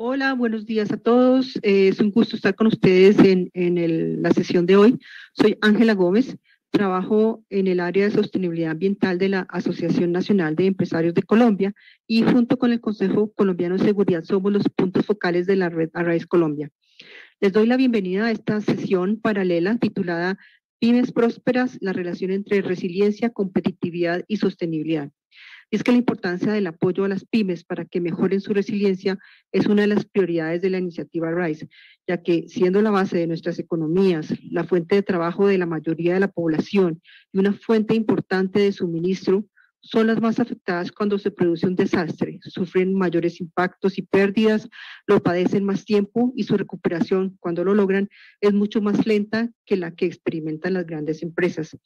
Hola, buenos días a todos. Es un gusto estar con ustedes la sesión de hoy. Soy Ángela Gómez, trabajo en el área de sostenibilidad ambiental de la Asociación Nacional de Empresarios de Colombia y junto con el Consejo Colombiano de Seguridad somos los puntos focales de la red Arise Colombia. Les doy la bienvenida a esta sesión paralela titulada Pymes Prósperas, la relación entre resiliencia, competitividad y sostenibilidad. Y es que la importancia del apoyo a las pymes para que mejoren su resiliencia es una de las prioridades de la iniciativa RISE, ya que siendo la base de nuestras economías, la fuente de trabajo de la mayoría de la población y una fuente importante de suministro, son las más afectadas cuando se produce un desastre, sufren mayores impactos y pérdidas, lo padecen más tiempo y su recuperación, cuando lo logran, es mucho más lenta que la que experimentan las grandes empresas.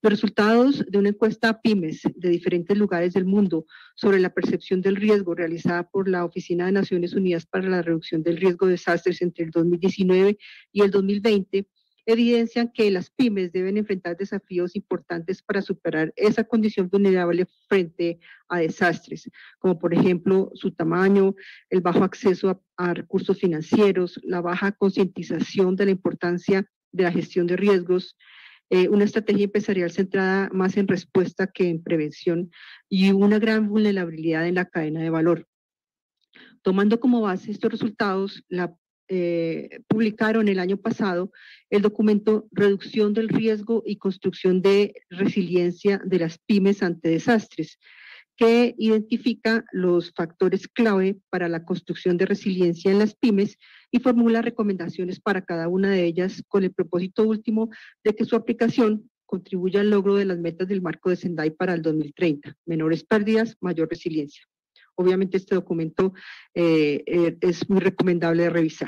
Los resultados de una encuesta a pymes de diferentes lugares del mundo sobre la percepción del riesgo realizada por la Oficina de Naciones Unidas para la Reducción del Riesgo de Desastres entre el 2019 y el 2020 evidencian que las pymes deben enfrentar desafíos importantes para superar esa condición vulnerable frente a desastres, como por ejemplo su tamaño, el bajo acceso a recursos financieros, la baja concientización de la importancia de la gestión de riesgos, una estrategia empresarial centrada más en respuesta que en prevención y una gran vulnerabilidad en la cadena de valor. Tomando como base estos resultados, publicaron el año pasado el documento Reducción del Riesgo y Construcción de Resiliencia de las Pymes ante Desastres, que identifica los factores clave para la construcción de resiliencia en las pymes y formula recomendaciones para cada una de ellas con el propósito último de que su aplicación contribuya al logro de las metas del marco de Sendai para el 2030, menores pérdidas, mayor resiliencia. Obviamente este documento es muy recomendable de revisar.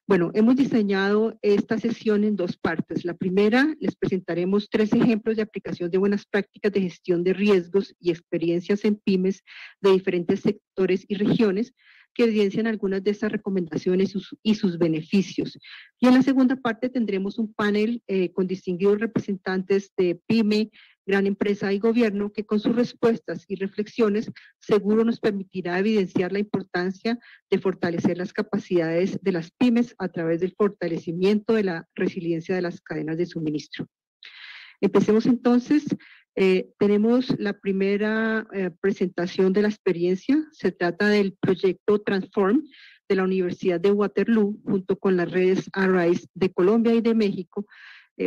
Bueno, hemos diseñado esta sesión en dos partes. La primera, les presentaremos 3 ejemplos de aplicación de buenas prácticas de gestión de riesgos y experiencias en pymes de diferentes sectores y regiones que evidencian algunas de estas recomendaciones y sus beneficios. Y en la segunda parte tendremos un panel con distinguidos representantes de pyme, gran empresa y gobierno que con sus respuestas y reflexiones seguro nos permitirá evidenciar la importancia de fortalecer las capacidades de las pymes a través del fortalecimiento de la resiliencia de las cadenas de suministro. Empecemos entonces. Tenemos la primera presentación de la experiencia. Se trata del proyecto Transform de la Universidad de Waterloo junto con las redes Arise de Colombia y de México,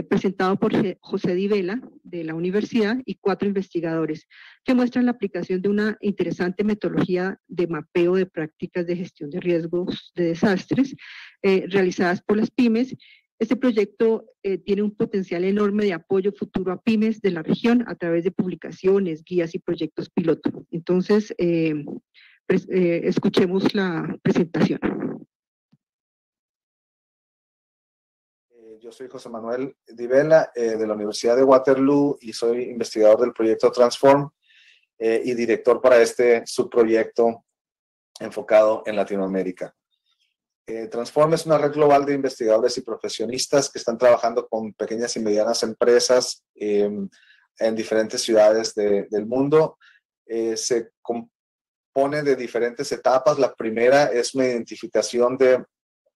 presentado por José Divela de la universidad y 4 investigadores que muestran la aplicación de una interesante metodología de mapeo de prácticas de gestión de riesgos de desastres realizadas por las pymes. Este proyecto tiene un potencial enorme de apoyo futuro a pymes de la región a través de publicaciones, guías y proyectos piloto. Entonces, escuchemos la presentación. Yo soy José Manuel Divela de la Universidad de Waterloo y soy investigador del proyecto Transform y director para este subproyecto enfocado en Latinoamérica. Transform es una red global de investigadores y profesionistas que están trabajando con pequeñas y medianas empresas en diferentes ciudades del mundo. Se compone de diferentes etapas. La primera es una identificación de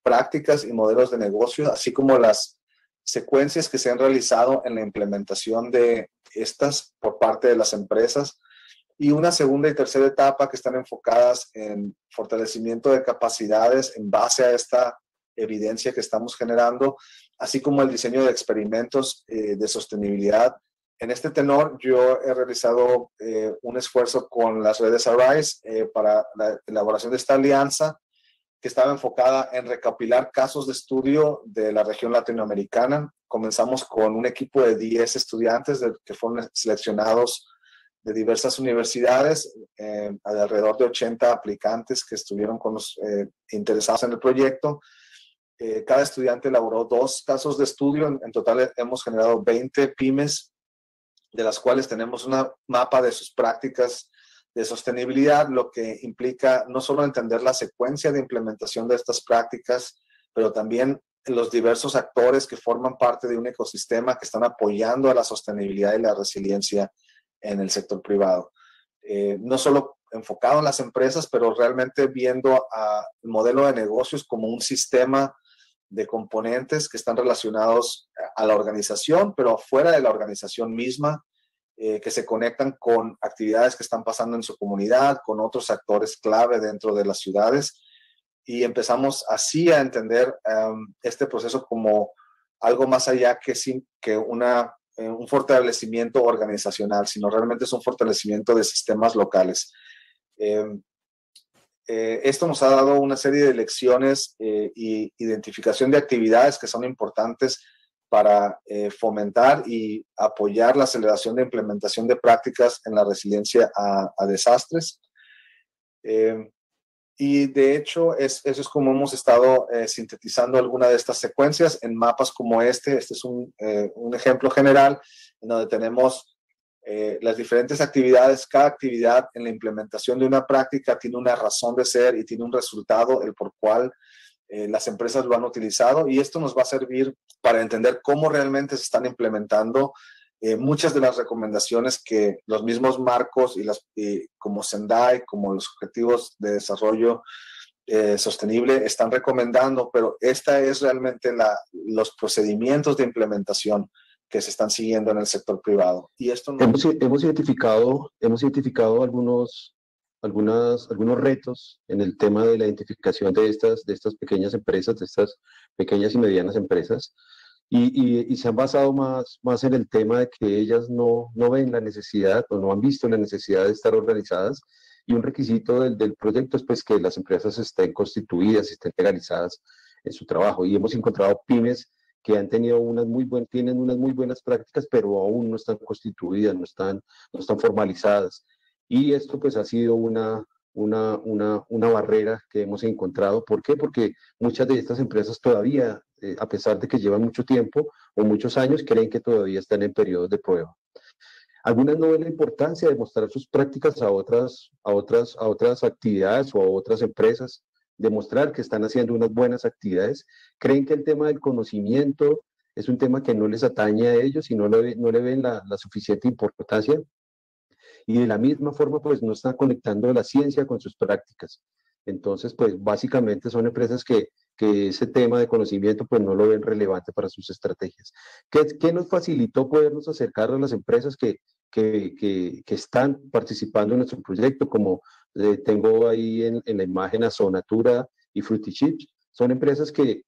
prácticas y modelos de negocio, así como las secuencias que se han realizado en la implementación de estas por parte de las empresas. Y una segunda y tercera etapa que están enfocadas en fortalecimiento de capacidades en base a esta evidencia que estamos generando, así como el diseño de experimentos de sostenibilidad. En este tenor, yo he realizado un esfuerzo con las redes Arise para la elaboración de esta alianza que estaba enfocada en recopilar casos de estudio de la región latinoamericana. Comenzamos con un equipo de 10 estudiantes que fueron seleccionados de diversas universidades, alrededor de 80 aplicantes que estuvieron interesados en el proyecto. Cada estudiante elaboró 2 casos de estudio. En total hemos generado 20 pymes, de las cuales tenemos una mapa de sus prácticas de sostenibilidad, lo que implica no solo entender la secuencia de implementación de estas prácticas, pero también los diversos actores que forman parte de un ecosistema que están apoyando a la sostenibilidad y la resiliencia en el sector privado. No solo enfocado en las empresas, pero realmente viendo el modelo de negocios como un sistema de componentes que están relacionados a la organización, pero fuera de la organización misma, que se conectan con actividades que están pasando en su comunidad, con otros actores clave dentro de las ciudades, y empezamos así a entender este proceso como algo más allá que un fortalecimiento organizacional, sino realmente es un fortalecimiento de sistemas locales. Esto nos ha dado una serie de lecciones y identificación de actividades que son importantes para fomentar y apoyar la aceleración de implementación de prácticas en la resiliencia a desastres. Y de hecho, eso es como hemos estado sintetizando alguna de estas secuencias en mapas como este. Este es un ejemplo general en donde tenemos las diferentes actividades. Cada actividad en la implementación de una práctica tiene una razón de ser y tiene un resultado, el por cual las empresas lo han utilizado, y esto nos va a servir para entender cómo realmente se están implementando muchas de las recomendaciones que los mismos marcos como Sendai, como los Objetivos de Desarrollo Sostenible están recomendando, pero esta es realmente los procedimientos de implementación que se están siguiendo en el sector privado. Y esto no... hemos identificado algunos retos en el tema de la identificación de estas pequeñas empresas, de estas pequeñas y medianas empresas, y se han basado más en el tema de que ellas no ven la necesidad o no han visto la necesidad de estar organizadas, y un requisito del proyecto es pues que las empresas estén constituidas, estén legalizadas en su trabajo, y hemos encontrado pymes que han tenido tienen unas muy buenas prácticas, pero aún no están constituidas, no están formalizadas. Y esto pues ha sido una barrera que hemos encontrado. ¿Por qué? Porque muchas de estas empresas todavía, a pesar de que llevan mucho tiempo o muchos años, creen que todavía están en periodos de prueba. Algunas no ven la importancia de mostrar sus prácticas a otras actividades o a otras empresas, demostrar que están haciendo unas buenas actividades. Creen que el tema del conocimiento es un tema que no les atañe a ellos y no le ven la suficiente importancia. Y de la misma forma, pues no están conectando la ciencia con sus prácticas. Entonces, pues básicamente son empresas que ese tema de conocimiento pues no lo ven relevante para sus estrategias. ¿Qué nos facilitó podernos acercar a las empresas que están participando en nuestro proyecto? Como tengo ahí en la imagen a Sonatura y Frutichips. Son empresas que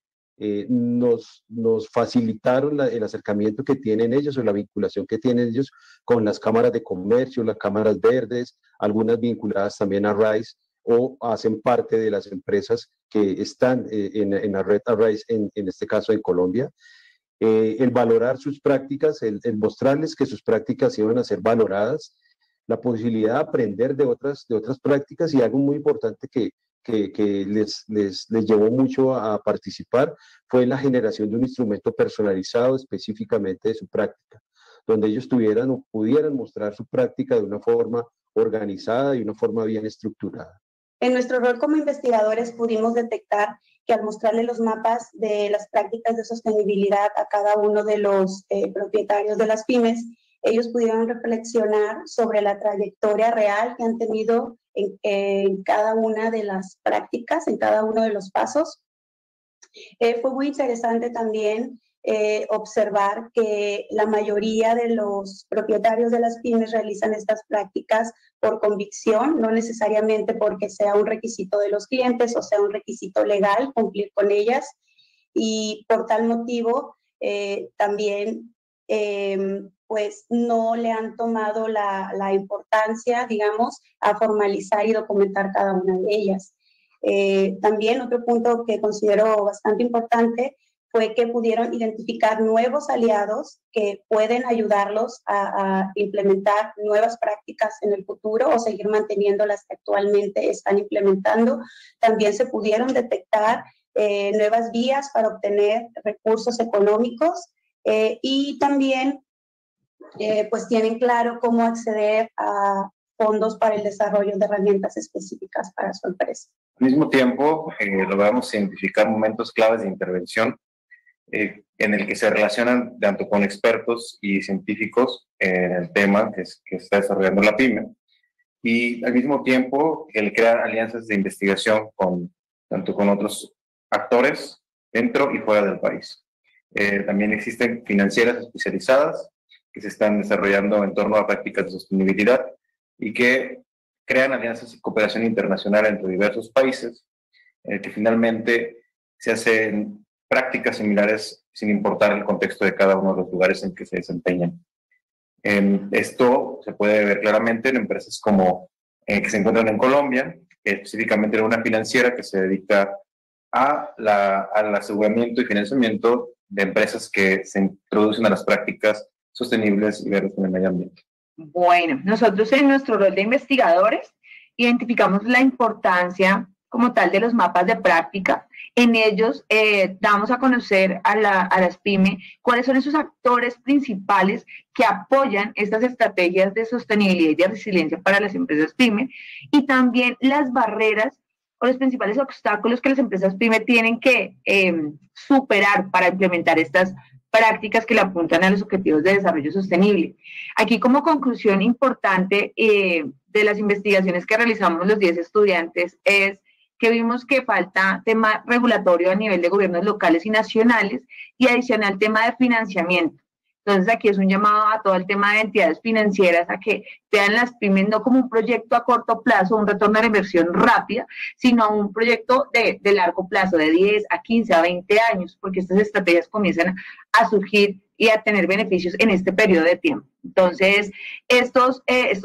nos facilitaron el acercamiento que tienen ellos o la vinculación que tienen ellos con las cámaras de comercio, las cámaras verdes, algunas vinculadas también a RISE o hacen parte de las empresas que están en la red RISE, en este caso en Colombia. El valorar sus prácticas, el mostrarles que sus prácticas iban a ser valoradas, la posibilidad de aprender de otras prácticas, y algo muy importante que les llevó mucho a participar fue la generación de un instrumento personalizado específicamente de su práctica, donde ellos tuvieran o pudieran mostrar su práctica de una forma organizada y una forma bien estructurada. En nuestro rol como investigadores pudimos detectar que al mostrarle los mapas de las prácticas de sostenibilidad a cada uno de los propietarios de las pymes, ellos pudieron reflexionar sobre la trayectoria real que han tenido en cada una de las prácticas, en cada uno de los pasos. Fue muy interesante también observar que la mayoría de los propietarios de las pymes realizan estas prácticas por convicción, no necesariamente porque sea un requisito de los clientes o sea un requisito legal cumplir con ellas, y por tal motivo también pues no le han tomado la importancia, digamos, a formalizar y documentar cada una de ellas. También otro punto que considero bastante importante fue que pudieron identificar nuevos aliados que pueden ayudarlos a implementar nuevas prácticas en el futuro o seguir manteniendo las que actualmente están implementando. También se pudieron detectar nuevas vías para obtener recursos económicos y también pues tienen claro cómo acceder a fondos para el desarrollo de herramientas específicas para su empresa. Al mismo tiempo, logramos identificar momentos claves de intervención en el que se relacionan tanto con expertos y científicos en el tema que está desarrollando la pyme, y al mismo tiempo el crear alianzas de investigación tanto con otros actores dentro y fuera del país. También existen financieras especializadas que se están desarrollando en torno a prácticas de sostenibilidad y que crean alianzas y cooperación internacional entre diversos países, que finalmente se hacen prácticas similares sin importar el contexto de cada uno de los lugares en que se desempeñan. Esto se puede ver claramente en empresas como que se encuentran en Colombia, específicamente en una financiera que se dedica al aseguramiento y financiamiento de empresas que se introducen a las prácticas sostenibles y verdes en el medio ambiente. Bueno, nosotros en nuestro rol de investigadores identificamos la importancia como tal de los mapas de práctica. En ellos damos a conocer a las pymes cuáles son esos actores principales que apoyan estas estrategias de sostenibilidad y de resiliencia para las empresas pymes, y también las barreras o los principales obstáculos que las empresas pymes tienen que superar para implementar estas prácticas que le apuntan a los objetivos de desarrollo sostenible. Aquí, como conclusión importante de las investigaciones que realizamos los 10 estudiantes, es que vimos que falta tema regulatorio a nivel de gobiernos locales y nacionales, y adicional tema de financiamiento. Entonces aquí es un llamado a todo el tema de entidades financieras a que vean las pymes no como un proyecto a corto plazo, un retorno a la inversión rápida, sino un proyecto de largo plazo, de 10 a 15 a 20 años, porque estas estrategias comienzan a surgir y a tener beneficios en este periodo de tiempo. Entonces, estos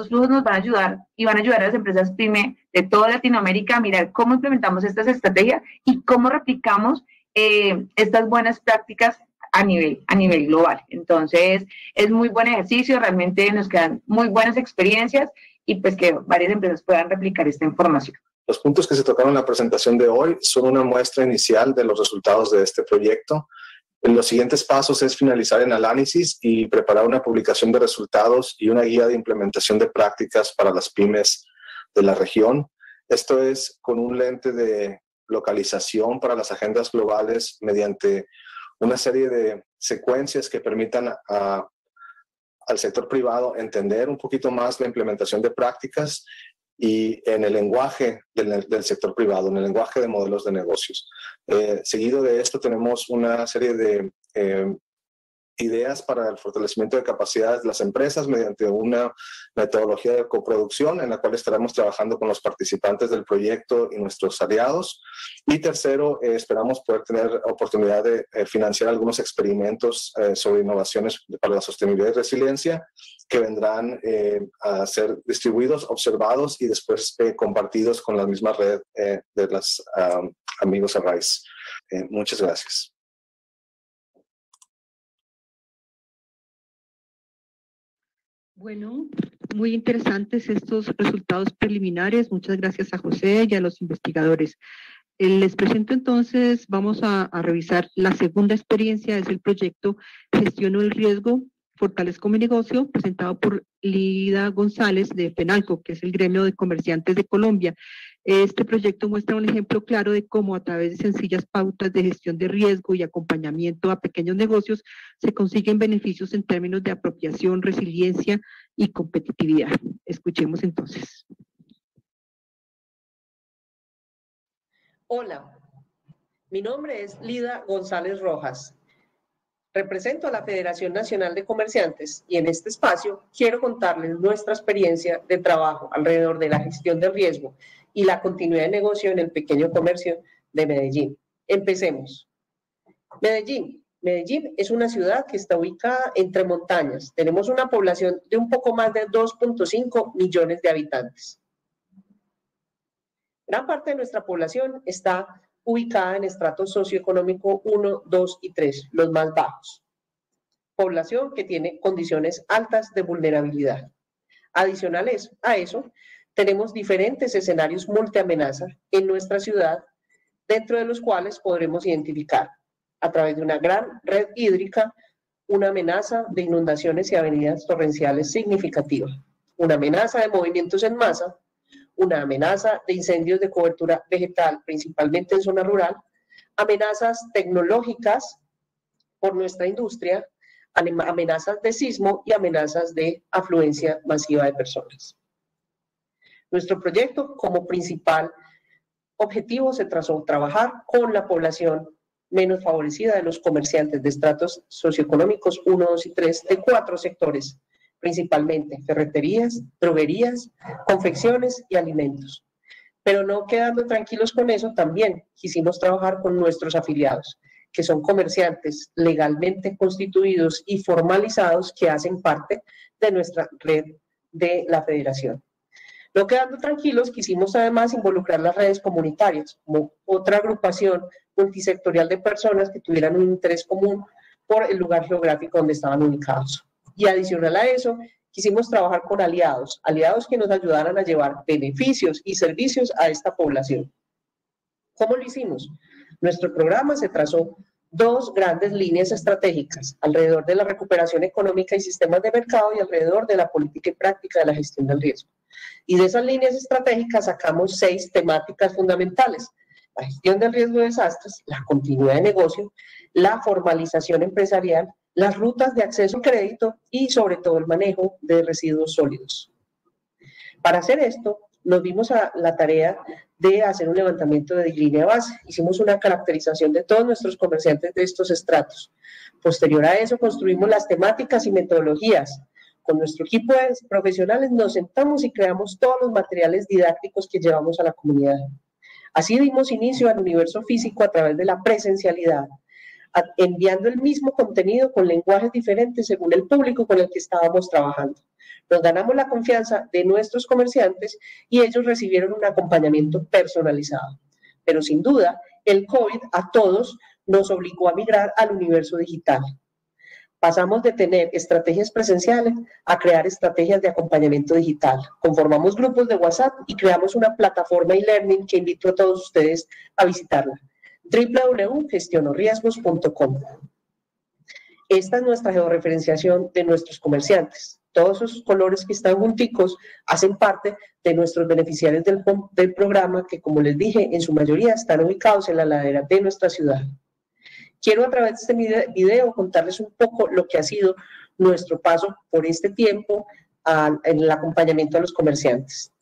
flujos nos van a ayudar y van a ayudar a las empresas pyme de toda Latinoamérica a mirar cómo implementamos estas estrategias y cómo replicamos estas buenas prácticas a nivel global. Entonces, es muy buen ejercicio, realmente nos quedan muy buenas experiencias y pues que varias empresas puedan replicar esta información. Los puntos que se tocaron en la presentación de hoy son una muestra inicial de los resultados de este proyecto. Los siguientes pasos es finalizar el análisis y preparar una publicación de resultados y una guía de implementación de prácticas para las pymes de la región. Esto es con un lente de localización para las agendas globales mediante una serie de secuencias que permitan al sector privado entender un poquito más la implementación de prácticas y en el lenguaje del sector privado, en el lenguaje de modelos de negocios. Seguido de esto tenemos una serie de ideas para el fortalecimiento de capacidades de las empresas mediante una metodología de coproducción en la cual estaremos trabajando con los participantes del proyecto y nuestros aliados. Y tercero, esperamos poder tener oportunidad de financiar algunos experimentos sobre innovaciones para la sostenibilidad y resiliencia que vendrán a ser distribuidos, observados y después compartidos con la misma red de los amigos Arise. Muchas gracias. Bueno, muy interesantes estos resultados preliminares. Muchas gracias a José y a los investigadores. Les presento entonces, vamos a revisar la segunda experiencia, es el proyecto Gestiono el Riesgo, Fortalezco mi Negocio, presentado por Lida González de FENALCO, que es el gremio de comerciantes de Colombia. Este proyecto muestra un ejemplo claro de cómo a través de sencillas pautas de gestión de riesgo y acompañamiento a pequeños negocios se consiguen beneficios en términos de apropiación, resiliencia y competitividad. Escuchemos entonces. Hola, mi nombre es Lida González Rojas. Represento a la Federación Nacional de Comerciantes y en este espacio quiero contarles nuestra experiencia de trabajo alrededor de la gestión del riesgo y la continuidad de negocio en el pequeño comercio de Medellín. Empecemos. Medellín es una ciudad que está ubicada entre montañas. Tenemos una población de un poco más de 2.5 millones de habitantes. Gran parte de nuestra población está ubicada en estratos socioeconómico 1, 2 y 3, los más bajos. Población que tiene condiciones altas de vulnerabilidad. Adicionales a eso, tenemos diferentes escenarios multiamenaza en nuestra ciudad, dentro de los cuales podremos identificar, a través de una gran red hídrica, una amenaza de inundaciones y avenidas torrenciales significativa, una amenaza de movimientos en masa, una amenaza de incendios de cobertura vegetal, principalmente en zona rural, amenazas tecnológicas por nuestra industria, amenazas de sismo y amenazas de afluencia masiva de personas. Nuestro proyecto, como principal objetivo, se trazó trabajar con la población menos favorecida de los comerciantes de estratos socioeconómicos 1, 2 y 3 de 4 sectores, principalmente ferreterías, droguerías, confecciones y alimentos. Pero no quedando tranquilos con eso, también quisimos trabajar con nuestros afiliados, que son comerciantes legalmente constituidos y formalizados que hacen parte de nuestra red de la federación. No quedando tranquilos, quisimos además involucrar las redes comunitarias como otra agrupación multisectorial de personas que tuvieran un interés común por el lugar geográfico donde estaban ubicados. Y adicional a eso, quisimos trabajar con aliados que nos ayudaran a llevar beneficios y servicios a esta población. ¿Cómo lo hicimos? Nuestro programa se trazó 2 grandes líneas estratégicas alrededor de la recuperación económica y sistemas de mercado y alrededor de la política y práctica de la gestión del riesgo. Y de esas líneas estratégicas sacamos 6 temáticas fundamentales: la gestión del riesgo de desastres, la continuidad de negocio, la formalización empresarial, las rutas de acceso a crédito y sobre todo el manejo de residuos sólidos. Para hacer esto, nos dimos a la tarea de hacer un levantamiento de línea base. Hicimos una caracterización de todos nuestros comerciantes de estos estratos. Posterior a eso, construimos las temáticas y metodologías. Con nuestro equipo de profesionales nos sentamos y creamos todos los materiales didácticos que llevamos a la comunidad. Así dimos inicio al universo físico a través de la presencialidad, enviando el mismo contenido con lenguajes diferentes según el público con el que estábamos trabajando. Nos ganamos la confianza de nuestros comerciantes y ellos recibieron un acompañamiento personalizado. Pero sin duda, el COVID a todos nos obligó a migrar al universo digital. Pasamos de tener estrategias presenciales a crear estrategias de acompañamiento digital. Conformamos grupos de WhatsApp y creamos una plataforma e-learning que invito a todos ustedes a visitarla: www.gestionoriesgos.com. Esta es nuestra georreferenciación de nuestros comerciantes. Todos esos colores que están junticos hacen parte de nuestros beneficiarios del programa que, como les dije, en su mayoría están ubicados en la ladera de nuestra ciudad. Quiero a través de este video contarles un poco lo que ha sido nuestro paso por este tiempo en el acompañamiento a los comerciantes.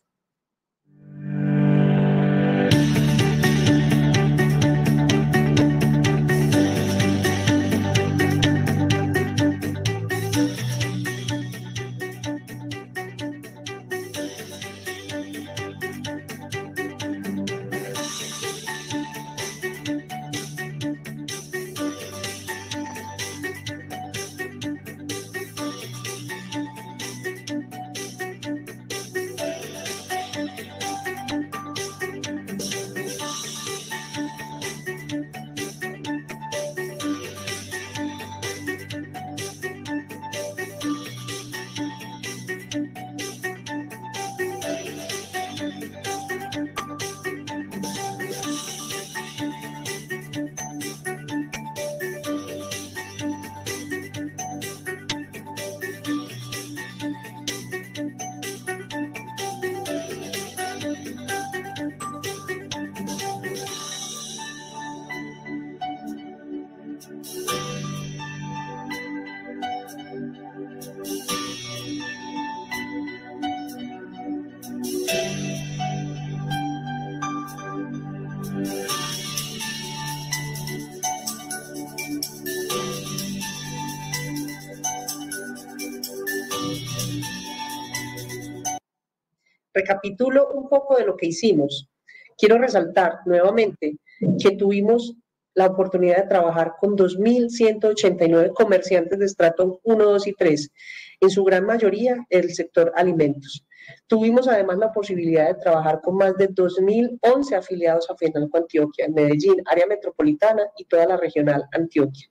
Recapitulo un poco de lo que hicimos. Quiero resaltar nuevamente que tuvimos la oportunidad de trabajar con 2.189 comerciantes de estrato 1, 2 y 3, en su gran mayoría del sector alimentos. Tuvimos además la posibilidad de trabajar con más de 2.011 afiliados a FENALCO Antioquia, en Medellín, área metropolitana y toda la regional Antioquia.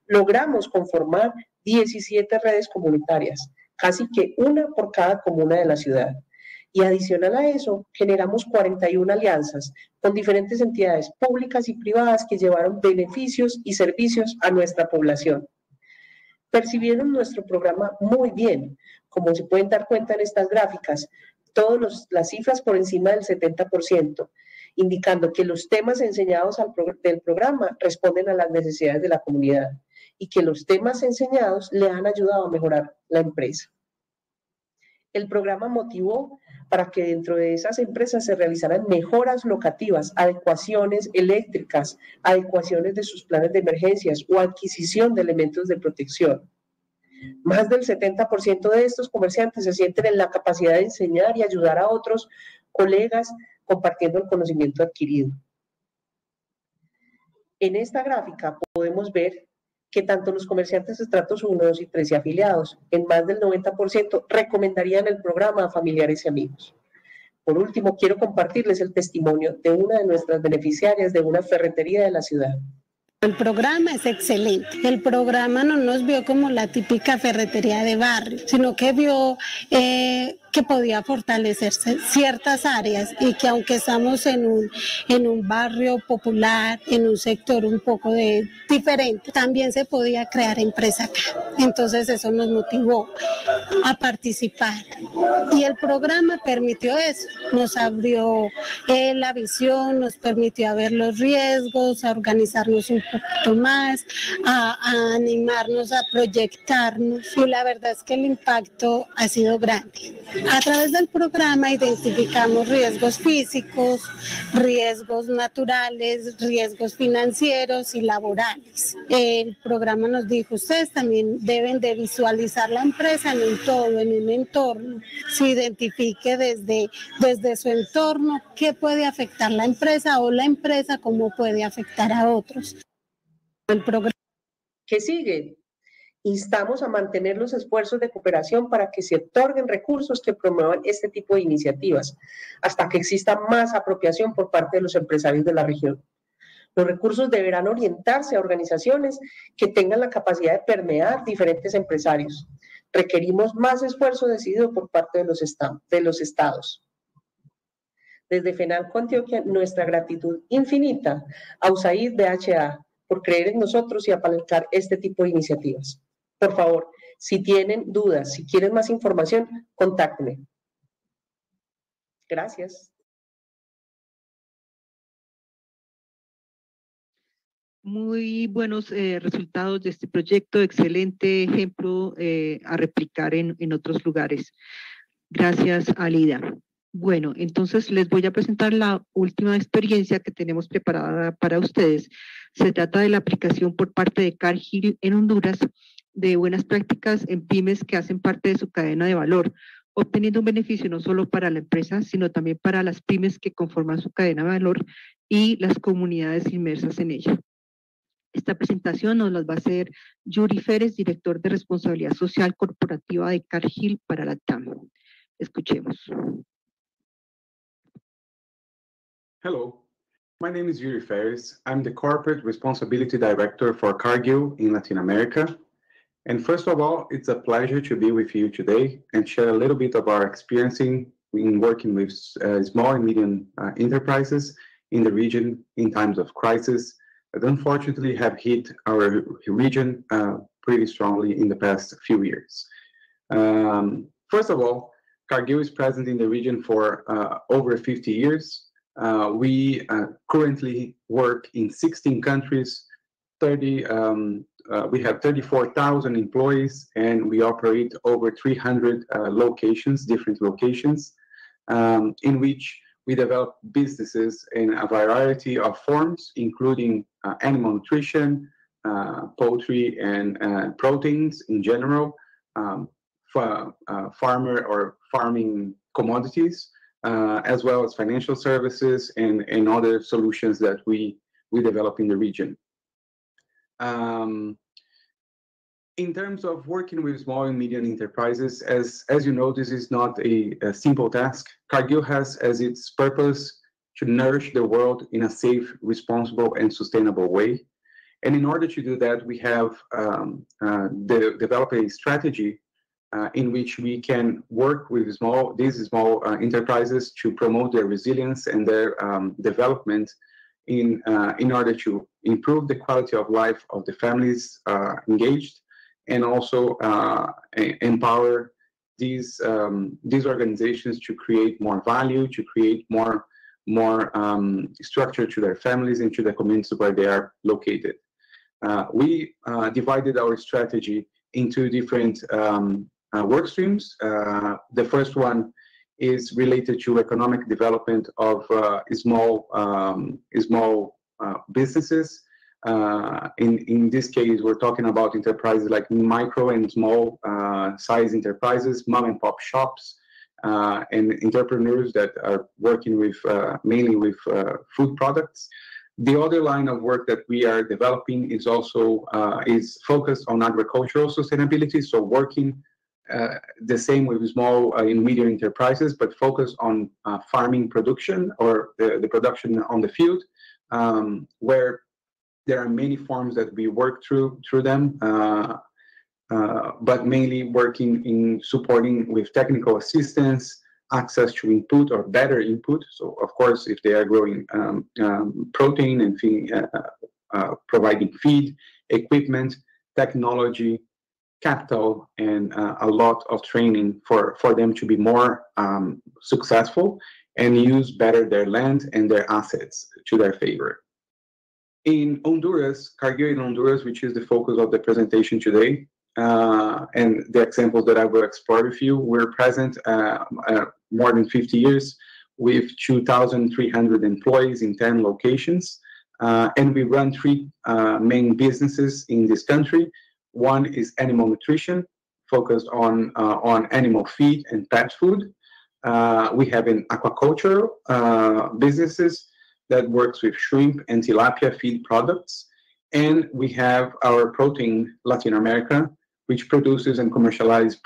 Logramos conformar 17 redes comunitarias, casi que una por cada comuna de la ciudad. Y adicional a eso, generamos 41 alianzas con diferentes entidades públicas y privadas que llevaron beneficios y servicios a nuestra población. Percibieron nuestro programa muy bien, como se pueden dar cuenta en estas gráficas, todas las cifras por encima del 70%, indicando que los temas enseñados del programa responden a las necesidades de la comunidad y que los temas enseñados le han ayudado a mejorar la empresa. El programa motivó para que dentro de esas empresas se realizaran mejoras locativas, adecuaciones eléctricas, adecuaciones de sus planes de emergencias o adquisición de elementos de protección. Más del 70% de estos comerciantes se sienten en la capacidad de enseñar y ayudar a otros colegas compartiendo el conocimiento adquirido. En esta gráfica podemos ver que tanto los comerciantes de estratos 1, 2 y 3 y afiliados, en más del 90%, recomendarían el programa a familiares y amigos. Por último, quiero compartirles el testimonio de una de nuestras beneficiarias de una ferretería de la ciudad. El programa es excelente. El programa no nos vio como la típica ferretería de barrio, sino que vio que podía fortalecerse ciertas áreas y que aunque estamos en un barrio popular, en un sector un poco diferente, también se podía crear empresa acá. Entonces eso nos motivó a participar. Y el programa permitió eso, nos abrió la visión, nos permitió ver los riesgos, a organizarnos un poquito más, a animarnos, a proyectarnos. Y la verdad es que el impacto ha sido grande. A través del programa identificamos riesgos físicos, riesgos naturales, riesgos financieros y laborales. El programa nos dijo, ustedes también deben de visualizar la empresa en un todo, en un entorno. Se identifique desde su entorno qué puede afectar la empresa o la empresa cómo puede afectar a otros. El programa. ¿Qué sigue? Instamos a mantener los esfuerzos de cooperación para que se otorguen recursos que promuevan este tipo de iniciativas, hasta que exista más apropiación por parte de los empresarios de la región. Los recursos deberán orientarse a organizaciones que tengan la capacidad de permear diferentes empresarios. Requerimos más esfuerzo decidido por parte de los estados. Desde FENALCO Antioquia, nuestra gratitud infinita a USAID DHA por creer en nosotros y apalancar este tipo de iniciativas. Por favor, si tienen dudas, si quieren más información, contáctenme. Gracias. Muy buenos resultados de este proyecto, excelente ejemplo a replicar en otros lugares. Gracias, Alida. Bueno, entonces les voy a presentar la última experiencia que tenemos preparada para ustedes. Se trata de la aplicación por parte de Cargill en Honduras de buenas prácticas en pymes que hacen parte de su cadena de valor, obteniendo un beneficio no solo para la empresa, sino también para las pymes que conforman su cadena de valor y las comunidades inmersas en ella. Esta presentación nos las va a hacer Yuri Férez, director de Responsabilidad Social Corporativa de Cargill para la TAM. Escuchemos. Hello, my name is Yuri Ferris. I'm the Corporate Responsibility Director for Cargill in Latin America. And first of all, it's a pleasure to be with you today and share a little bit of our experience in working with small and medium enterprises in the region in times of crisis that unfortunately have hit our region pretty strongly in the past few years. First of all, Cargill is present in the region for over 50 years. We currently work in 16 countries, we have 34,000 employees, and we operate over 300 locations, different locations, in which we develop businesses in a variety of forms, including animal nutrition, poultry, and proteins in general, farmer or farming commodities, as well as financial services and other solutions that we develop in the region. In terms of working with small and medium enterprises, as you know, this is not a simple task. Cargill has as its purpose to nourish the world in a safe, responsible, and sustainable way. And in order to do that, we have developed a strategy in which we can work with these small enterprises to promote their resilience and their development in order to improve the quality of life of the families engaged, and also empower these organizations to create more value, to create more structure to their families and to the communities where they are located. We divided our strategy into different work streams. The first one is related to economic development of small businesses. In this case, we're talking about enterprises like micro and small size enterprises, mom and pop shops, and entrepreneurs that are working with mainly with food products. The other line of work that we are developing is also is focused on agricultural sustainability. So working the same with small and medium enterprises, but focus on farming production or the production on the field, where there are many forms that we work through them, but mainly working in supporting with technical assistance, access to input or better input. So of course, if they are growing protein and providing feed, equipment, technology, capital, and a lot of training for them to be more successful and use better their land and their assets to their favor. In Honduras, Cargill in Honduras, which is the focus of the presentation today, and the examples that I will explore with you, we're present more than 50 years with 2,300 employees in 10 locations. And we run three main businesses in this country. One is animal nutrition, focused on animal feed and pet food. We have an aquaculture businesses that works with shrimp and tilapia feed products. And we have our protein Latin America, which produces and commercializes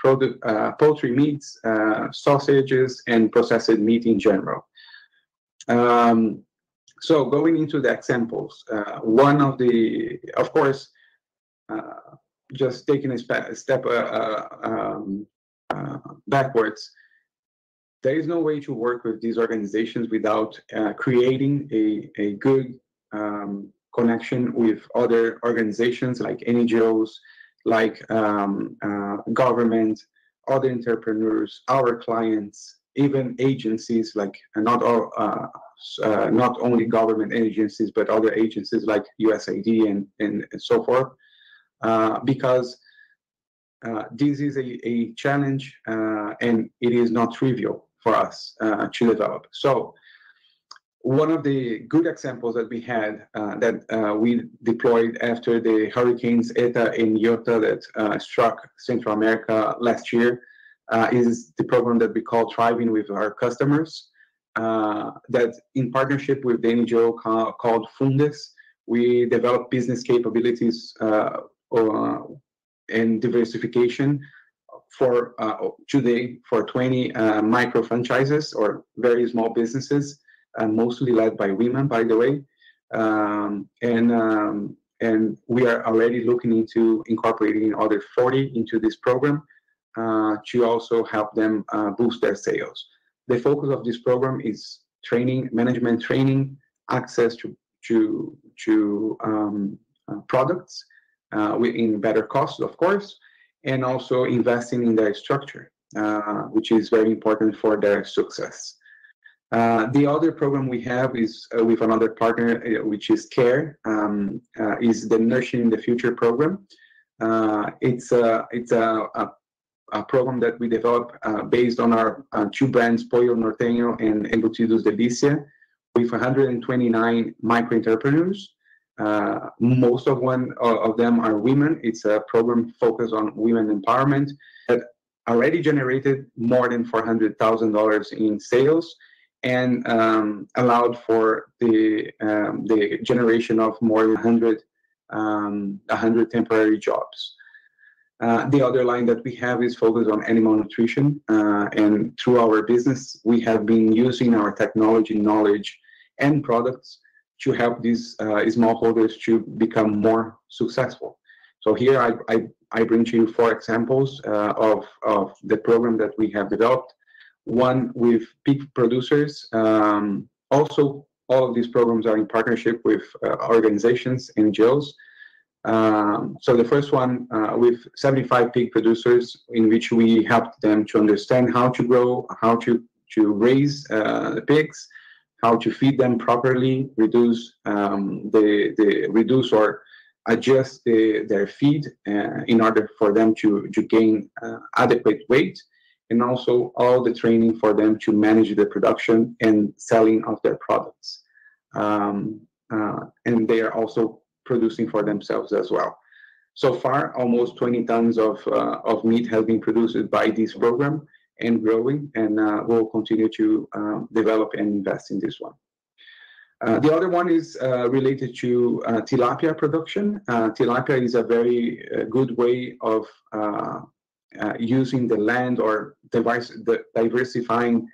poultry meats, sausages, and processed meat in general. So going into the examples, one of the, of course, just taking a step backwards, there is no way to work with these organizations without creating a good connection with other organizations like NGOs, like government, other entrepreneurs, our clients, even agencies like not only government agencies, but other agencies like USAID and so forth, because this is a challenge and it is not trivial for us to develop. So one of the good examples that we had that we deployed after the hurricanes Eta and Iota that struck Central America last year is the program that we call Thriving with Our Customers. That in partnership with the NGO called Fundes, we developed business capabilities and diversification for today for 20 micro franchises or very small businesses, mostly led by women, by the way. And we are already looking into incorporating other 40 into this program to also help them boost their sales. The focus of this program is training, management training, access to products in better costs, of course, and also investing in their structure, which is very important for their success. The other program we have is with another partner, which is CARE, is the Nurturing the Future program. It's a program that we developed based on our two brands, Pollo Norteño and Embutidos Delicia, with 129 micro-entrepreneurs. Most of them are women. It's a program focused on women empowerment that already generated more than $400,000 in sales and allowed for the generation of more than 100 temporary jobs. The other line that we have is focused on animal nutrition, and through our business, we have been using our technology, knowledge, and products to help these smallholders to become more successful. So here I bring to you 4 examples of the program that we have developed. One with pig producers. Also, all of these programs are in partnership with organizations, NGOs. So the first one with 75 pig producers, in which we helped them to understand how to grow, how to raise the pigs, how to feed them properly, reduce or adjust their feed in order for them to gain adequate weight, and also all the training for them to manage the production and selling of their products. And they are also producing for themselves as well. So far, almost 20 tons of meat has been produced by this program and growing, and we'll continue to develop and invest in this one. The other one is related to tilapia production. Tilapia is a very good way of using the land or diversifying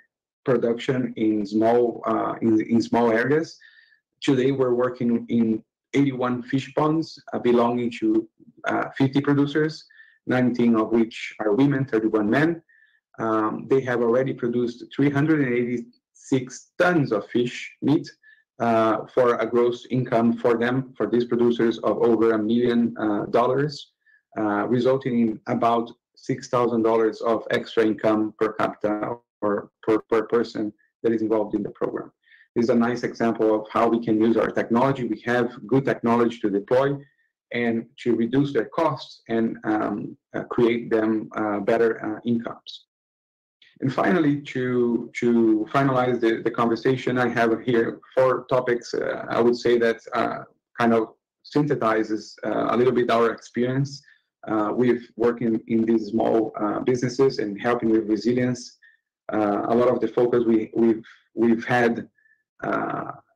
production in small areas. Today, we're working in 81 fish ponds belonging to 50 producers, 19 of which are women, 31 men. They have already produced 386 tons of fish meat for a gross income for them, for these producers, of over $1 million, resulting in about $6,000 of extra income per capita or per person that is involved in the program. This is a nice example of how we can use our technology. We have good technology to deploy and to reduce their costs and create them better incomes. And finally, to finalize the conversation, I have here 4 topics. I would say that kind of synthesizes a little bit our experience with working in these small businesses and helping with resilience. A lot of the focus we've had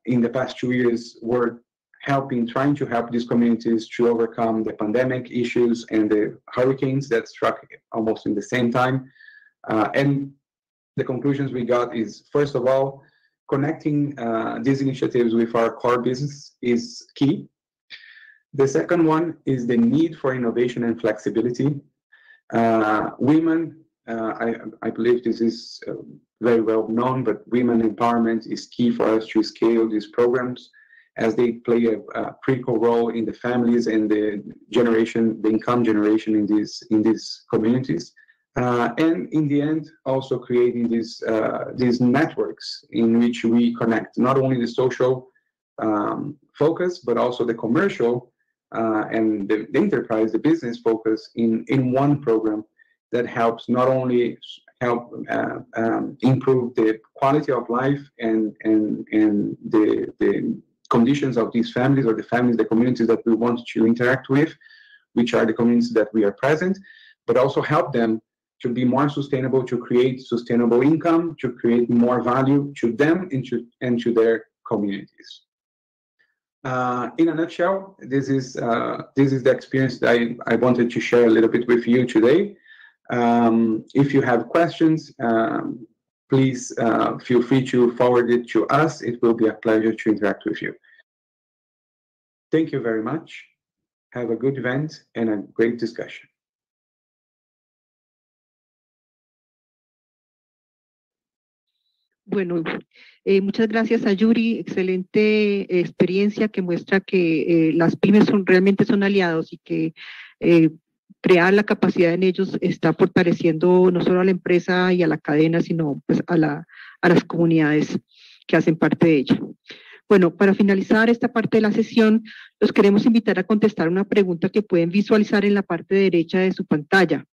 in the past 2 years were trying to help these communities to overcome the pandemic issues and the hurricanes that struck almost in the same time. And the conclusions we got is, first of all, connecting these initiatives with our core business is key. The second one is the need for innovation and flexibility. Women, I believe this is very well known, but women empowerment is key for us to scale these programs, as they play a critical role in the families and the income generation in these communities. And in the end, also creating these networks in which we connect not only the social focus, but also the commercial and the enterprise, the business focus in one program that helps not only improve the quality of life and the conditions of these families, or the communities that we want to interact with, which are the communities that we are present, but also help them to be more sustainable, to create sustainable income, to create more value to them and to their communities. In a nutshell, this is the experience that I wanted to share a little bit with you today. If you have questions, please feel free to forward it to us. It will be a pleasure to interact with you. Thank you very much. Have a good event and a great discussion. Bueno, muchas gracias a Yuri. Excelente experiencia que muestra que las pymes realmente son aliados y que crear la capacidad en ellos está fortaleciendo no solo a la empresa y a la cadena, sino pues a las comunidades que hacen parte de ella. Bueno, para finalizar esta parte de la sesión, los queremos invitar a contestar una pregunta que pueden visualizar en la parte derecha de su pantalla.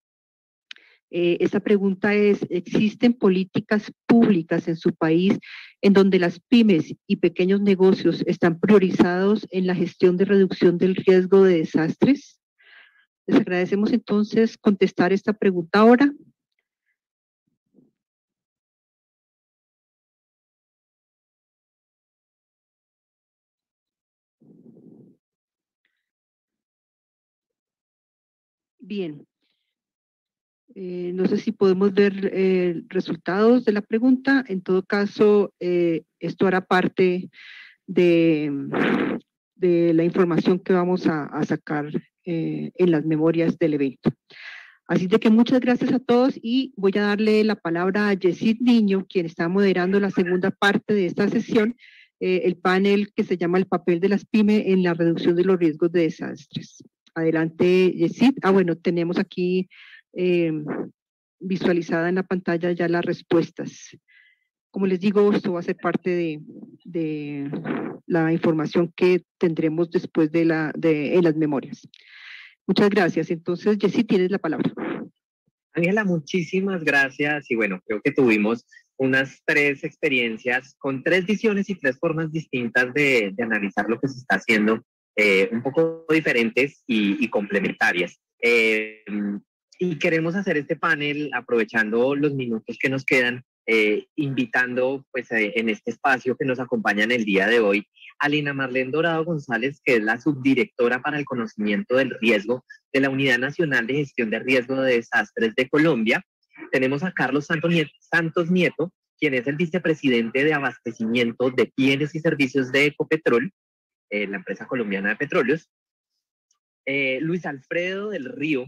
Esta pregunta es: ¿existen políticas públicas en su país en donde las pymes y pequeños negocios están priorizados en la gestión de reducción del riesgo de desastres? Les agradecemos entonces contestar esta pregunta ahora. Bien. No sé si podemos ver resultados de la pregunta. En todo caso, esto hará parte de la información que vamos a sacar en las memorias del evento. Así de que muchas gracias a todos y voy a darle la palabra a Yesid Niño, quien está moderando la segunda parte de esta sesión, el panel que se llama El papel de las pymes en la reducción de los riesgos de desastres. Adelante, Yesid. Bueno, tenemos aquí visualizada en la pantalla ya las respuestas. Como les digo, esto va a ser parte de la información que tendremos después en las memorias. Muchas gracias. Entonces, Jessy, tienes la palabra. Ángela, muchísimas gracias. Y bueno, creo que tuvimos unas 3 experiencias con 3 visiones y 3 formas distintas de analizar lo que se está haciendo, un poco diferentes y complementarias. Y queremos hacer este panel aprovechando los minutos que nos quedan, invitando pues en este espacio que nos acompaña en el día de hoy a Lina Marlene Dorado González, que es la subdirectora para el conocimiento del riesgo de la Unidad Nacional de Gestión de Riesgo de Desastres de Colombia. Tenemos a Carlos Santos Nieto, quien es el vicepresidente de abastecimiento de bienes y servicios de Ecopetrol, la empresa colombiana de petróleos. Luis Alfredo del Río,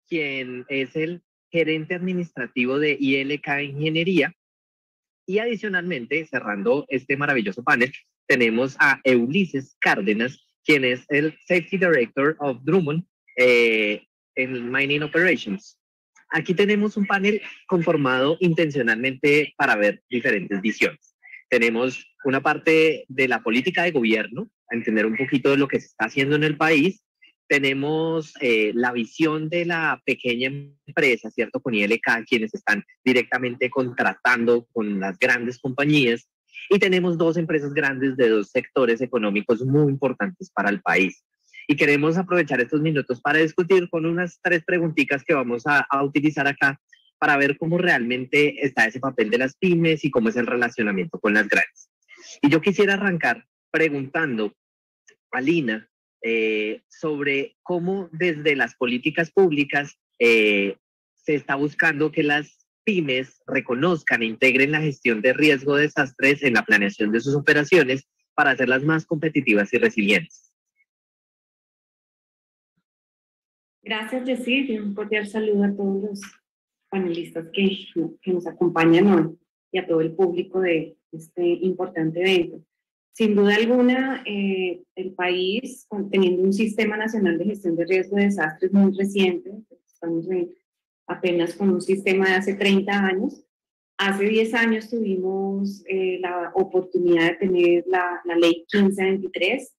quien es el gerente administrativo de ILK Ingeniería. Y adicionalmente, cerrando este maravilloso panel, tenemos a Ulises Cárdenas, quien es el Safety Director of Drummond en Mining Operations. Aquí tenemos un panel conformado intencionalmente para ver diferentes visiones. Tenemos una parte de la política de gobierno, a entender un poquito de lo que se está haciendo en el país. Tenemos la visión de la pequeña empresa, ¿cierto? Con ILK, quienes están directamente contratando con las grandes compañías. Y tenemos 2 empresas grandes de 2 sectores económicos muy importantes para el país. Y queremos aprovechar estos minutos para discutir con unas 3 preguntitas que vamos a utilizar acá para ver cómo realmente está ese papel de las pymes y cómo es el relacionamiento con las grandes. Y yo quisiera arrancar preguntando a Lina sobre cómo desde las políticas públicas se está buscando que las pymes reconozcan e integren la gestión de riesgo de desastres en la planeación de sus operaciones para hacerlas más competitivas y resilientes. Gracias, Jessy, y un cordial saludo a todos los panelistas que nos acompañan hoy y a todo el público de este importante evento. Sin duda alguna, el país, teniendo un sistema nacional de gestión de riesgo de desastres muy reciente, estamos apenas con un sistema de hace 30 años. Hace 10 años tuvimos la oportunidad de tener la ley 1523.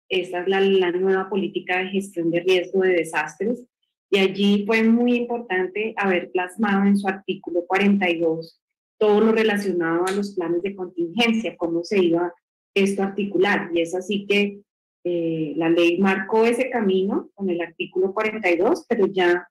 Esta es la nueva política de gestión de riesgo de desastres. Y allí fue muy importante haber plasmado en su artículo 42 todo lo relacionado a los planes de contingencia, cómo se iba esto a articular. Y es así que la ley marcó ese camino con el artículo 42, pero ya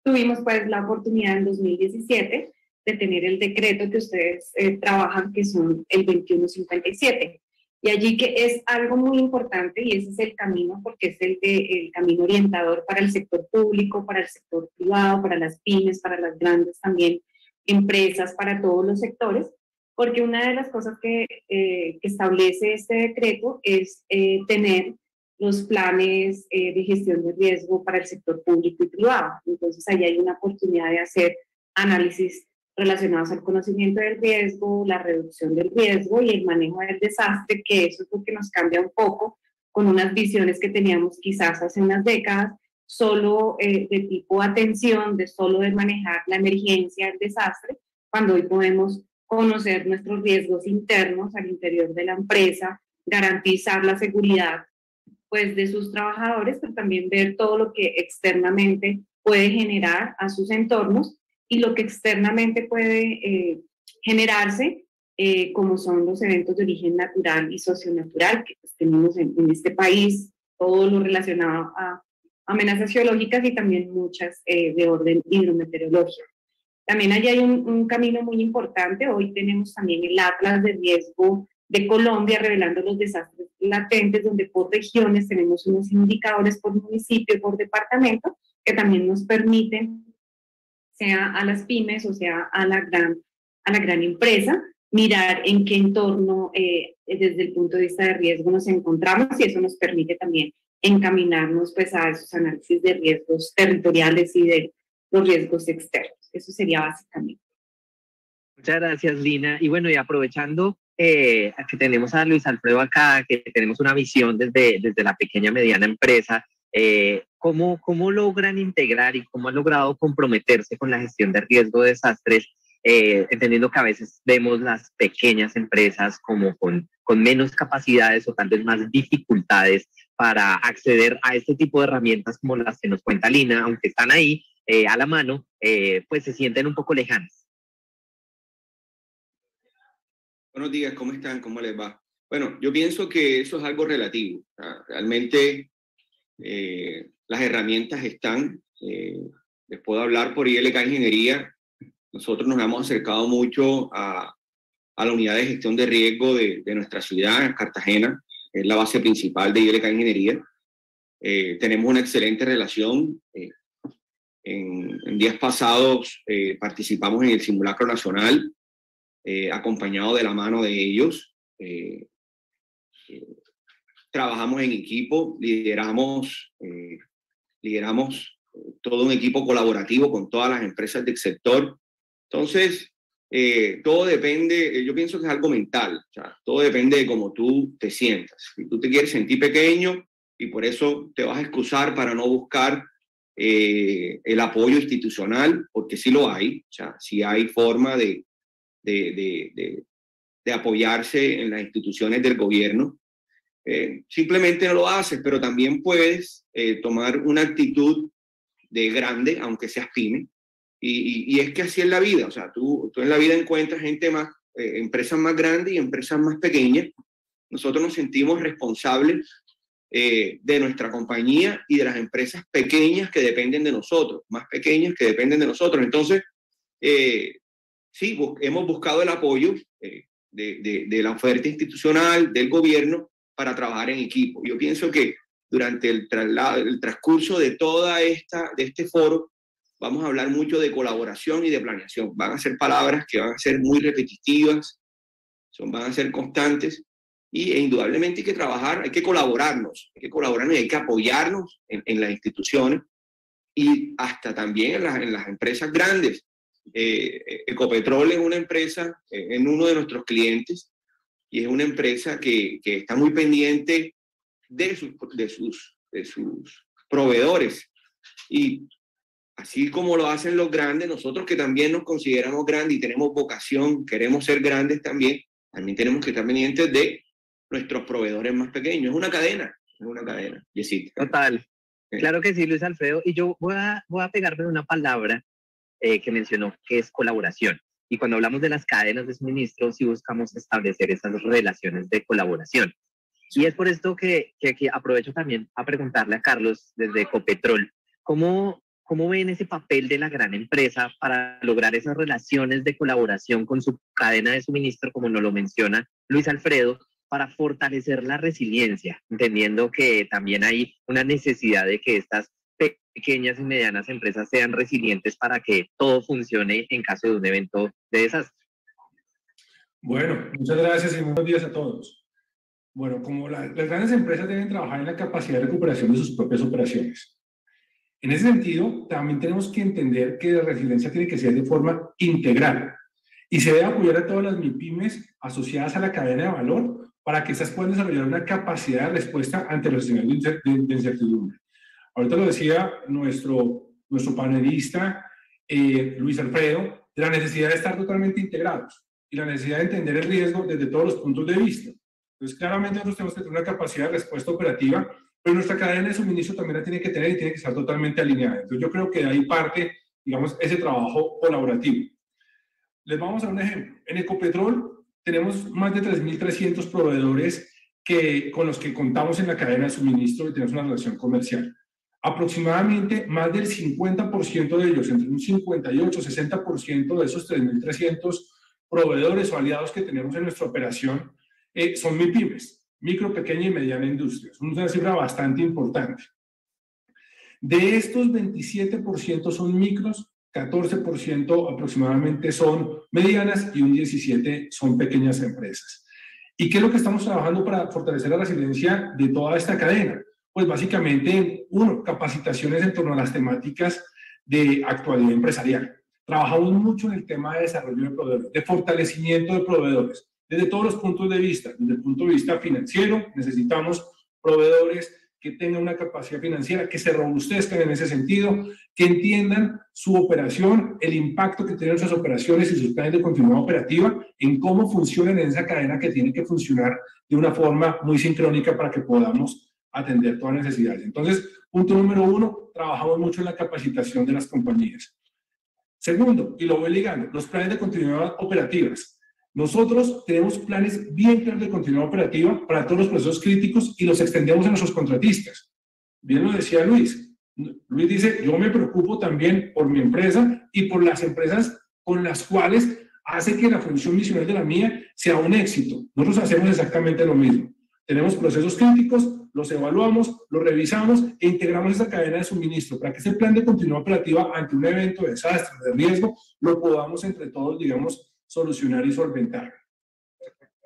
tuvimos pues la oportunidad en 2017 de tener el decreto que ustedes trabajan, que son el 2157. Y allí que es algo muy importante, y ese es el camino, porque es el camino orientador para el sector público, para el sector privado, para las pymes, para las grandes también empresas, para todos los sectores, porque una de las cosas que establece este decreto es tener los planes de gestión de riesgo para el sector público y privado. Entonces, ahí hay una oportunidad de hacer análisis relacionados al conocimiento del riesgo, la reducción del riesgo y el manejo del desastre, que eso es lo que nos cambia un poco con unas visiones que teníamos quizás hace unas décadas, solo de tipo atención, solo de manejar la emergencia, el desastre, cuando hoy podemos conocer nuestros riesgos internos al interior de la empresa, garantizar la seguridad pues de sus trabajadores, pero también ver todo lo que externamente puede generar a sus entornos y lo que externamente puede generarse, como son los eventos de origen natural y socionatural, que pues, tenemos en este país, todo lo relacionado a amenazas geológicas y también muchas de orden hidrometeorológico. También allí hay un camino muy importante. Hoy tenemos también el Atlas de Riesgo de Colombia, revelando los desastres latentes, donde por regiones tenemos unos indicadores por municipio, por departamento, que también nos permiten, sea a las pymes o sea a la gran empresa, mirar en qué entorno desde el punto de vista de riesgo nos encontramos, y eso nos permite también encaminarnos pues a esos análisis de riesgos territoriales y de los riesgos externos. Eso sería básicamente. Muchas gracias, Lina. Y bueno, y aprovechando que tenemos a Luis Alfredo acá, que tenemos una visión desde la pequeña mediana empresa, ¿cómo logran integrar y cómo han logrado comprometerse con la gestión de riesgo de desastres entendiendo que a veces vemos las pequeñas empresas como con menos capacidades o tal vez más dificultades para acceder a este tipo de herramientas como las que nos cuenta Lina, aunque están ahí a la mano, pues se sienten un poco lejanas. Buenos días, ¿cómo están? ¿Cómo les va? Bueno, yo pienso que eso es algo relativo. Realmente las herramientas están. Les puedo hablar por ILK Ingeniería. Nosotros nos hemos acercado mucho a la unidad de gestión de riesgo de nuestra ciudad, Cartagena, es la base principal de ILK Ingeniería. Tenemos una excelente relación. En días pasados participamos en el simulacro nacional, acompañado de la mano de ellos. Trabajamos en equipo, lideramos todo un equipo colaborativo con todas las empresas del sector. Entonces, todo depende, yo pienso que es algo mental, o sea, todo depende de cómo tú te sientas. Si tú te quieres sentir pequeño y por eso te vas a excusar para no buscar el apoyo institucional, porque sí lo hay, o sea, sí hay forma de apoyarse en las instituciones del gobierno. Simplemente no lo haces, pero también puedes tomar una actitud de grande, aunque seas pyme, y es que así es la vida, o sea, tú en la vida encuentras gente más, empresas más grandes y empresas más pequeñas. Nosotros nos sentimos responsables de nuestra compañía y de las empresas pequeñas que dependen de nosotros, más pequeñas que dependen de nosotros. Entonces, sí, hemos buscado el apoyo de la oferta institucional, del gobierno, para trabajar en equipo. Yo pienso que durante el transcurso de este foro, vamos a hablar mucho de colaboración y de planeación. Van a ser palabras que van a ser muy repetitivas, van a ser constantes, e indudablemente hay que trabajar, hay que colaborarnos y hay que apoyarnos en las instituciones y hasta también en las empresas grandes. Ecopetrol es una empresa, en uno de nuestros clientes, y es una empresa que está muy pendiente de sus proveedores. Y así como lo hacen los grandes, nosotros que también nos consideramos grandes y tenemos vocación, queremos ser grandes también tenemos que estar pendientes de nuestros proveedores más pequeños. Es una cadena, Jessica. Total. Claro que sí, Luis Alfredo. Y yo voy a pegarme una palabra que mencionó, que es colaboración. Y cuando hablamos de las cadenas de suministro, sí buscamos establecer esas relaciones de colaboración. Y es por esto que aprovecho también a preguntarle a Carlos desde Ecopetrol, ¿cómo ven ese papel de la gran empresa para lograr esas relaciones de colaboración con su cadena de suministro, como nos lo menciona Luis Alfredo, para fortalecer la resiliencia, entendiendo que también hay una necesidad de que estas pequeñas y medianas empresas sean resilientes para que todo funcione en caso de un evento de desastre? Bueno, muchas gracias y buenos días a todos. Bueno, como las grandes empresas deben trabajar en la capacidad de recuperación de sus propias operaciones. En ese sentido, también tenemos que entender que la resiliencia tiene que ser de forma integral y se debe apoyar a todas las MIPYMES asociadas a la cadena de valor para que estas puedan desarrollar una capacidad de respuesta ante los escenarios de incertidumbre. Ahorita lo decía nuestro panelista Luis Alfredo, de la necesidad de estar totalmente integrados y la necesidad de entender el riesgo desde todos los puntos de vista. Entonces, claramente nosotros tenemos que tener una capacidad de respuesta operativa, pero nuestra cadena de suministro también la tiene que tener y tiene que estar totalmente alineada. Entonces, yo creo que de ahí parte, digamos, ese trabajo colaborativo. Les vamos a dar un ejemplo. En Ecopetrol tenemos más de 3.300 proveedores con los que contamos en la cadena de suministro y tenemos una relación comercial. Aproximadamente más del 50% de ellos, entre un 58 y 60% de esos 3.300 proveedores o aliados que tenemos en nuestra operación son MIPYMES, micro, pequeña y mediana industria. Es una cifra bastante importante. De estos, 27% son micros, 14% aproximadamente son medianas y un 17% son pequeñas empresas. ¿Y qué es lo que estamos trabajando para fortalecer la resiliencia de toda esta cadena? Pues básicamente, uno, capacitaciones en torno a las temáticas de actualidad empresarial. Trabajamos mucho en el tema de desarrollo de proveedores, de fortalecimiento de proveedores, desde todos los puntos de vista. Desde el punto de vista financiero, necesitamos proveedores que tengan una capacidad financiera, que se robustezcan en ese sentido, que entiendan su operación, el impacto que tienen sus operaciones y sus planes de continuidad operativa en cómo funcionan en esa cadena que tiene que funcionar de una forma muy sincrónica para que podamos atender todas las necesidades. Entonces, punto número 1, trabajamos mucho en la capacitación de las compañías. Segundo, y lo voy ligando, los planes de continuidad operativas. Nosotros tenemos planes bien claros de continuidad operativa para todos los procesos críticos y los extendemos a nuestros contratistas. Bien lo decía Luis. Luis dice, yo me preocupo también por mi empresa y por las empresas con las cuales hace que la función misional de la mía sea un éxito. Nosotros hacemos exactamente lo mismo. Tenemos procesos críticos, los evaluamos, los revisamos e integramos esa cadena de suministro para que ese plan de continuidad operativa ante un evento de desastre, de riesgo, lo podamos entre todos, digamos, solucionar y solventar.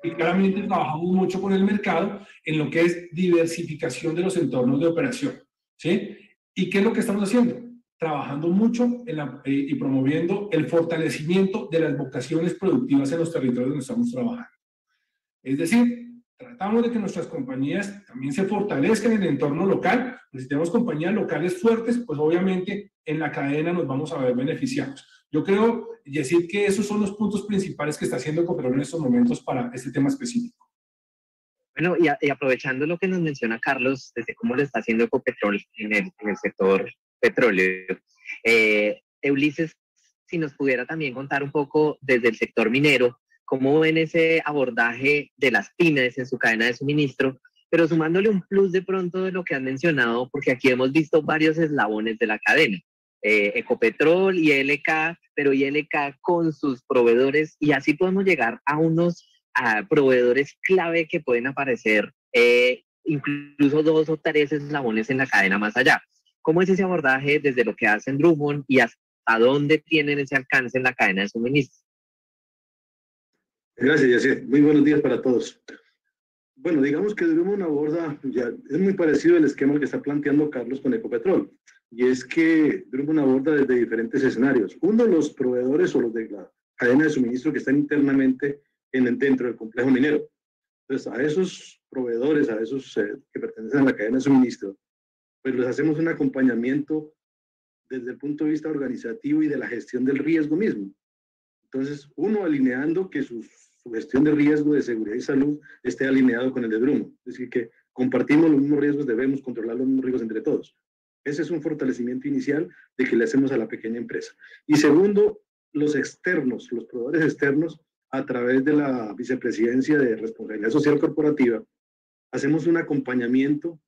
Y claramente trabajamos mucho con el mercado en lo que es diversificación de los entornos de operación, ¿sí? ¿Y qué es lo que estamos haciendo? Trabajando mucho y promoviendo el fortalecimiento de las vocaciones productivas en los territorios donde estamos trabajando. Es decir, tratamos de que nuestras compañías también se fortalezcan en el entorno local. Pues si tenemos compañías locales fuertes, pues obviamente en la cadena nos vamos a ver beneficiados. Yo creo, decir que esos son los puntos principales que está haciendo Ecopetrol en estos momentos para este tema específico. Bueno, y aprovechando lo que nos menciona Carlos, desde cómo lo está haciendo Ecopetrol en el sector petróleo, Ulises, si nos pudiera también contar un poco desde el sector minero, cómo ven ese abordaje de las pymes en su cadena de suministro, pero sumándole un plus de pronto de lo que han mencionado, porque aquí hemos visto varios eslabones de la cadena. Ecopetrol, ILK, pero ILK con sus proveedores, y así podemos llegar a unos proveedores clave que pueden aparecer incluso 2 o 3 eslabones en la cadena más allá. ¿Cómo es ese abordaje desde lo que hacen Drummond y hasta dónde tienen ese alcance en la cadena de suministro? Gracias, Yacir. Muy buenos días para todos. Bueno, digamos que Drummond aborda, ya es muy parecido al esquema que está planteando Carlos con Ecopetrol. Y es que Drummond aborda desde diferentes escenarios. Uno, los proveedores o los de la cadena de suministro que están internamente dentro del complejo minero. Entonces, a esos proveedores, a esos que pertenecen a la cadena de suministro, pues les hacemos un acompañamiento desde el punto de vista organizativo y de la gestión del riesgo mismo. Entonces, uno, alineando que su gestión de riesgo de seguridad y salud esté alineado con el de Drummond. Es decir, que compartimos los mismos riesgos, debemos controlar los mismos riesgos entre todos. Ese es un fortalecimiento inicial de que le hacemos a la pequeña empresa. Y segundo, los externos, los proveedores externos, a través de la Vicepresidencia de Responsabilidad Social Corporativa, hacemos un acompañamiento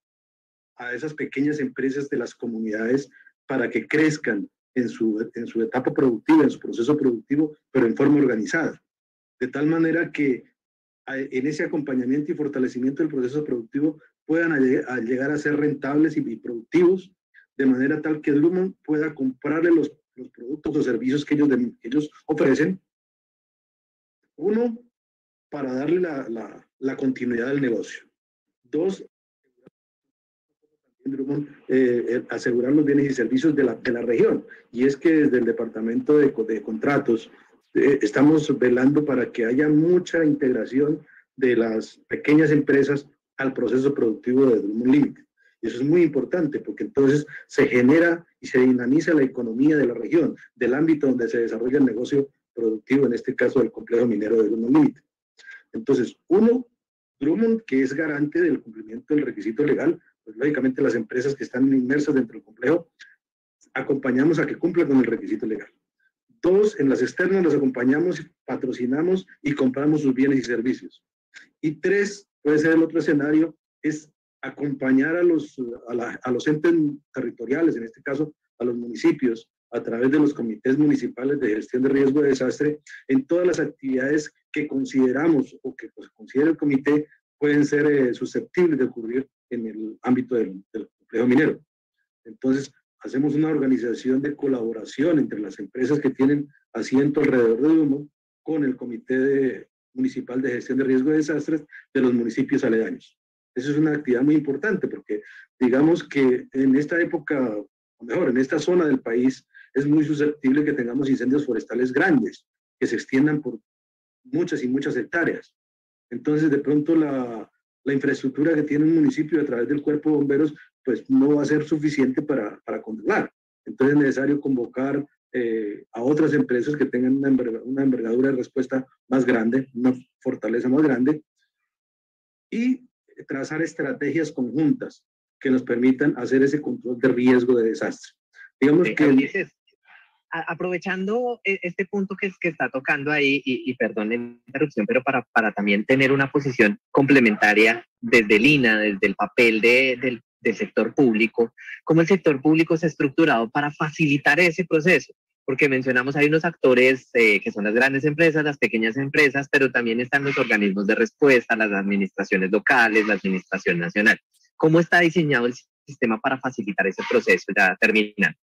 a esas pequeñas empresas de las comunidades para que crezcan en su etapa productiva, en su proceso productivo, pero en forma organizada. De tal manera que en ese acompañamiento y fortalecimiento del proceso productivo puedan llegar a ser rentables y productivos, de manera tal que Drummond pueda comprarle los productos o servicios que ellos ofrecen. Uno, para darle la continuidad del negocio. Dos, Drummond, asegurar los bienes y servicios de la región. Y es que desde el Departamento de Contratos estamos velando para que haya mucha integración de las pequeñas empresas al proceso productivo de Drummond Limited. Y eso es muy importante porque entonces se genera y se dinamiza la economía de la región, del ámbito donde se desarrolla el negocio productivo, en este caso del complejo minero de Drummond Limited. Entonces, uno, Drummond, que es garante del cumplimiento del requisito legal, pues lógicamente las empresas que están inmersas dentro del complejo, acompañamos a que cumplan con el requisito legal. Dos, en las externas los acompañamos, patrocinamos y compramos sus bienes y servicios. Y tres, puede ser el otro escenario, es acompañar a los entes territoriales, en este caso a los municipios, a través de los comités municipales de gestión de riesgo de desastre, en todas las actividades que consideramos o que pues, considera el comité pueden ser susceptibles de ocurrir en el ámbito del complejo minero. Entonces, hacemos una organización de colaboración entre las empresas que tienen asiento alrededor de Drummond con el comité municipal de gestión de riesgo de desastres de los municipios aledaños. Eso es una actividad muy importante porque digamos que en esta época, o mejor, en esta zona del país, es muy susceptible que tengamos incendios forestales grandes, que se extiendan por muchas y muchas hectáreas. Entonces, de pronto, la infraestructura que tiene un municipio a través del cuerpo de bomberos, pues no va a ser suficiente para controlar. Entonces es necesario convocar a otras empresas que tengan una envergadura de respuesta más grande, una fortaleza más grande, y trazar estrategias conjuntas que nos permitan hacer ese control de riesgo de desastre. Digamos que... Ulises, aprovechando este punto que está tocando ahí, y perdón la interrupción, pero para también tener una posición complementaria desde el INA, desde el papel del sector público, ¿cómo el sector público se ha estructurado para facilitar ese proceso? Porque mencionamos, hay unos actores que son las grandes empresas, las pequeñas empresas, pero también están los organismos de respuesta, las administraciones locales, la administración nacional. ¿Cómo está diseñado el sistema para facilitar ese proceso? Ya termina.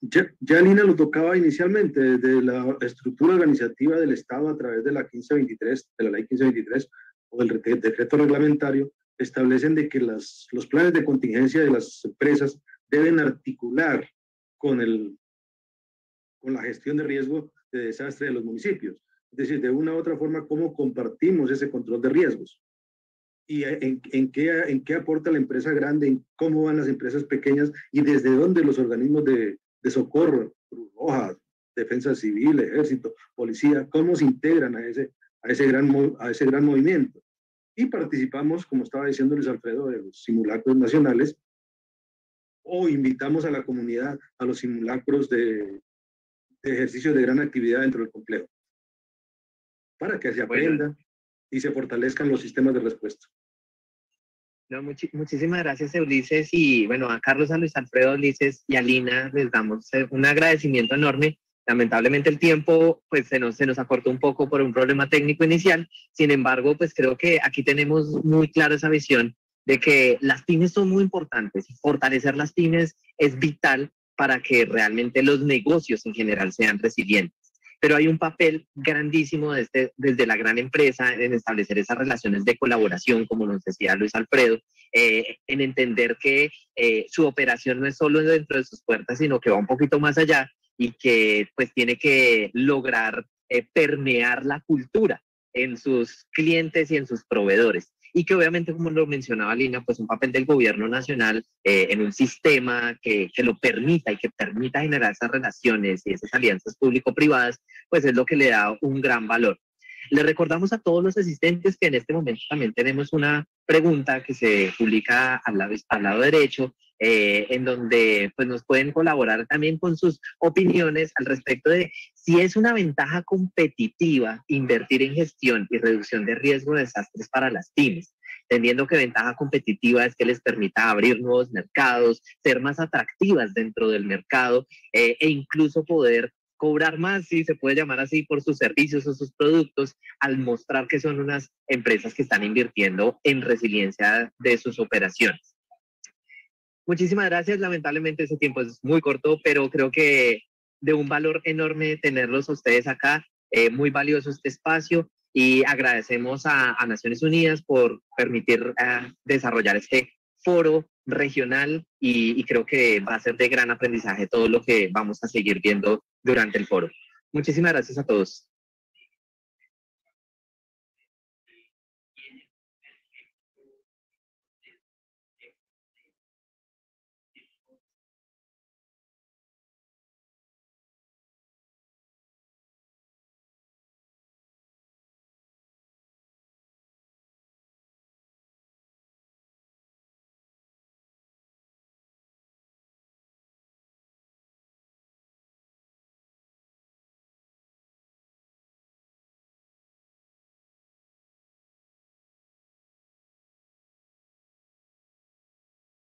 Ya Lina lo tocaba inicialmente, desde la estructura organizativa del Estado a través de la 1523, de la ley 1523 o del decreto reglamentario, establecen de que los planes de contingencia de las empresas deben articular con la gestión de riesgo de desastre de los municipios. Es decir, de una u otra forma, cómo compartimos ese control de riesgos y en qué aporta la empresa grande, en cómo van las empresas pequeñas y desde dónde los organismos de socorro, Cruz Roja, Defensa Civil, Ejército, Policía, cómo se integran a ese gran movimiento. Y participamos, como estaba diciendo Luis Alfredo, de los simulacros nacionales, o invitamos a la comunidad a los simulacros de ejercicios de gran actividad dentro del complejo, para que se aprenda y se fortalezcan los sistemas de respuesta. No, muchísimas gracias, Ulises, y bueno, a Carlos, a Luis Alfredo, Ulises y a Lina les damos un agradecimiento enorme. Lamentablemente el tiempo pues se nos acortó un poco por un problema técnico inicial. Sin embargo, pues creo que aquí tenemos muy clara esa visión de que las pymes son muy importantes y fortalecer las pymes es vital para que realmente los negocios en general sean resilientes. Pero hay un papel grandísimo desde la gran empresa en establecer esas relaciones de colaboración, como nos decía Luis Alfredo, en entender que su operación no es solo dentro de sus puertas, sino que va un poquito más allá y que pues tiene que lograr permear la cultura en sus clientes y en sus proveedores. Y que obviamente, como lo mencionaba Lina, pues un papel del gobierno nacional en un sistema que lo permita y que permita generar esas relaciones y esas alianzas público-privadas, pues es lo que le da un gran valor. Le recordamos a todos los asistentes que en este momento también tenemos una pregunta que se publica al lado derecho, en donde pues nos pueden colaborar también con sus opiniones al respecto de si es una ventaja competitiva invertir en gestión y reducción de riesgo de desastres para las pymes, entendiendo que ventaja competitiva es que les permita abrir nuevos mercados, ser más atractivas dentro del mercado e incluso poder cobrar más, si se puede llamar así, por sus servicios o sus productos, al mostrar que son unas empresas que están invirtiendo en resiliencia de sus operaciones. Muchísimas gracias. Lamentablemente ese tiempo es muy corto, pero creo que de un valor enorme tenerlos a ustedes acá. Muy valioso este espacio y agradecemos a Naciones Unidas por permitir desarrollar este foro regional y creo que va a ser de gran aprendizaje todo lo que vamos a seguir viendo durante el foro. Muchísimas gracias a todos.